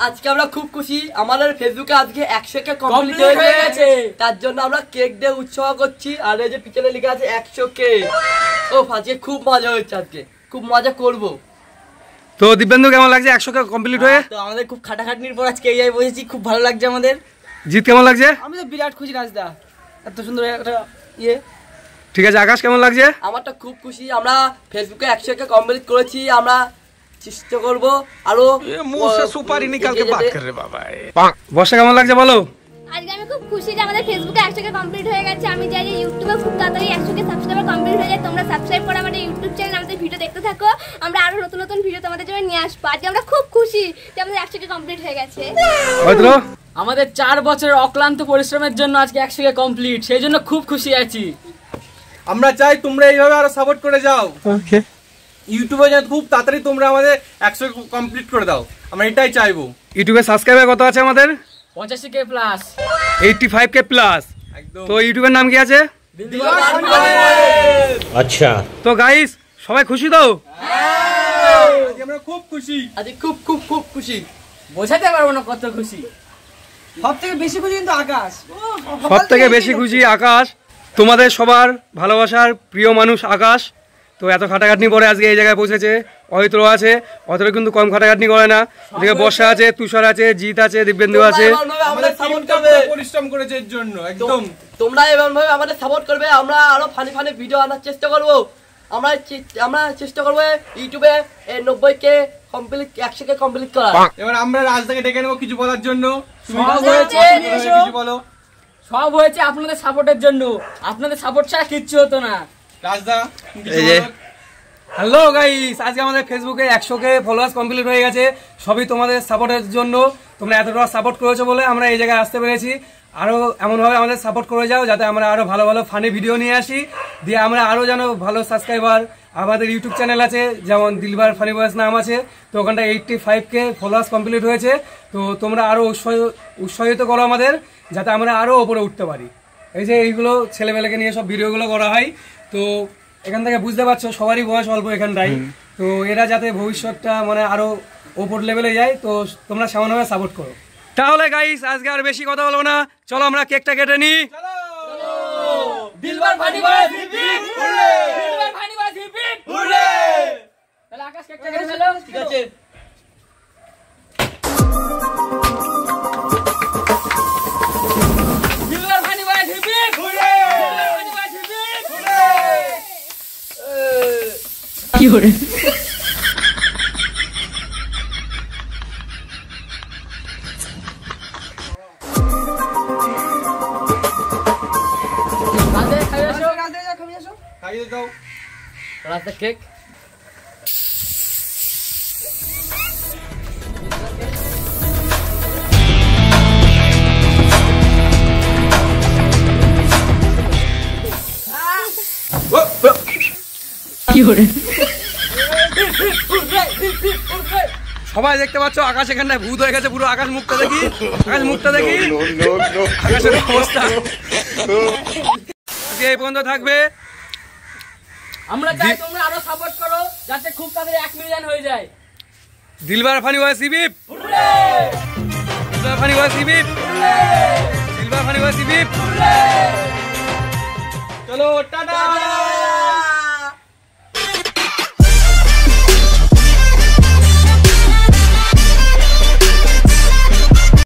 আজকে আমরা খুব খুশি, আমাদের ফেসবুকে আজকে 100K কমপ্লিট হয়ে গেছে। তার জন্য আমরা কেক দিয়ে উৎসব করছি। আর এই যে পিছনে লেখা আছে 100K। ও আজকে খুব মজা হচ্ছে, আজকে খুব মজা করব। তো দিব্যেন্দু কেমন লাগছে 100K কমপ্লিট হয়ে? তো আমাদের খুব খাটাখাটনির পর আজকে এই জায়গায় বসেছি, খুব ভালো লাগছে আমাদের। জিৎ কেমন লাগছে? আমি তো বিরাট খুশি রাজদা, এত সুন্দর একটা ইয়ে। ঠিক আছে, আকাশ কেমন লাগছে? আমারটা খুব খুশি, আমরা ফেসবুকে 100K কমপ্লিট করেছি। আমরা চেষ্টা করবো আরো সুপারি নিকাল কে বাত কর রে বাবা। বর্ষা কেমন লাগছে বলো? আজকে আমি খুব খুশি যে আমাদের ফেসবুকে 100K কমপ্লিট হয়ে গেছে। আমি চাই যে ইউটিউবে খুব তাড়াতাড়ি 100K সাবস্ক্রাইবার কমপ্লিট হয়ে যায়। তোমরা সাবস্ক্রাইব করে আমাদের ইউটিউব চ্যানেল, আমাদের ভিডিও দেখতে থাকো। আমরা আরো নতুন নতুন ভিডিও তোমাদের জন্য নিয়ে আসবো। আজকে আমরা খুব খুশি যে আমাদের 100K কমপ্লিট হয়ে গেছে। হয়তো আমাদের 4 বছরের অক্লান্ত পরিশ্রমের জন্য আজকে 100K কমপ্লিট, সেই জন্য খুব খুশি আছি। আমরা চাই তোমরা এইভাবে আরো সাপোর্ট করে যাও। ওকে, ইউটিউবে যেন খুব তাড়াতাড়ি তোমরা আমাদের 100K কমপ্লিট করে দাও, আমরা এটাই চাইবো। ইউটিউবে সাবস্ক্রাইবার কত আছে আমাদের? 85K plus, 85K plus. একদম। তো ইউটিউবের নাম কি আছে? আচ্ছা। তো গাইস সবাই খুশি তো? আজকে আমরা খুব খুশি, আজকে খুব খুব খুব খুশি, বোঝাতে পারবো না কত খুশি। সব থেকে বেশি খুশি কিন্তু আকাশ, সব থেকে বেশি খুশি আকাশ। তোমাদের সবার ভালোবাসার প্রিয় মানুষ আকাশ। তো এত খাটাখাটনি পরে আজকে এই জায়গায় পৌঁছেছে। অহিত্র আছে, অহিত্র কিন্তু কম খাটাখাটনি করে না। এদিকে বর্ষা আছে, তুষার আছে, জিৎ আছে, দিব্যেন্দু আছে। আমাদের টিমটা পরিশ্রম করেছে এর জন্য। একদম তোমরা এমন ভাবে আমাদের সাপোর্ট করবে, আমরা আরো ফানি ফানি ভিডিও আনার চেষ্টা করবো। আমরা চেষ্টা করবো ইউটিউবে 90K কমপ্লিট, 100K কমপ্লিট করা। এবার আমরা রাজদাকে ডেকে নেবো কিছু বলার জন্য। কিছু বলো। সব হয়েছে আপনাদের সাপোর্টের জন্য, আপনাদের সাপোর্ট ছাড়া কিচ্ছু হতো না। রাজদা এই যে হ্যালো গাইস, আজকে আমাদের ফেসবুকে 100K ফলোয়ার্স কমপ্লিট হয়ে গেছে। সবই তোমাদের সাপোর্টের জন্য। তোমরা এতটা সাপোর্ট করেছো বলে আমরা এই জায়গায় আসতে পেরেছি। আরো এমনভাবে আমাদের সাপোর্ট করে যাও যাতে আমরা আরো ভালো ভালো ফানি ভিডিও নিয়ে আসি, দিয়ে আমরা আরো যেন ভালো সাবস্ক্রাইবার। আমাদের ইউটিউব চ্যানেল আছে, যেমন দিলবার ফানি বয়েস নাম আছে। তো ওখানটা 85K ফলোয়ার্স কমপ্লিট হয়েছে। তো তোমরা আরো উৎসাহিত করো আমাদের, যাতে আমরা আরো ওপরে উঠতে পারি। এই যে এইগুলো ছেলেমেয়েকে নিয়ে সব ভিডিওগুলো করা হয়। তো এখান থেকে বুঝতে পারছো সবারই বয়স অল্প এখানটাই। তো এরা যাতে ভবিষ্যৎটা মানে আরো ওপর লেভেলে যায়, তো তোমরা সামান্যভাবে সাপোর্ট করো। তাহলে গাইস আজকে আর বেশি কথা বলবো না, চলো আমরা কেকটা কেটে নিই। দিলবার ফানি বয়েস হিপ হুররে, দিলবার ফানি বয়েস হিপ হুররে। তাহলে আকাশ কেকটা কেটে ফেলো। ঠিক আছে। দিলবার ফানি বয়েস হিপ হুররে, দিলবার ফানি বয়েস হিপ হুররে। কি হরে? খাইয়ে দাও রাজদা কেক। সবাই দেখতে পাচ্ছ আকাশ এখানটায় ভূত হয়ে গেছে পুরো। আকাশ মুখটা দেখি, আকাশ মুখটা দেখি, আকাশের অবস্থা এই পর্যন্ত থাকবে। আমরা চাই তোমরা আরো সাপোর্ট করো যাতে খুব তাড়াতাড়ি 1 মিলিয়ন হয়ে যায়। দিলবার ফানি বয়েস হিপ হুররে, দিলবার ফানি বয়েস হিপ হুররে, দিলবার ফানি বয়েস হিপ হুররে। চলো টাটা।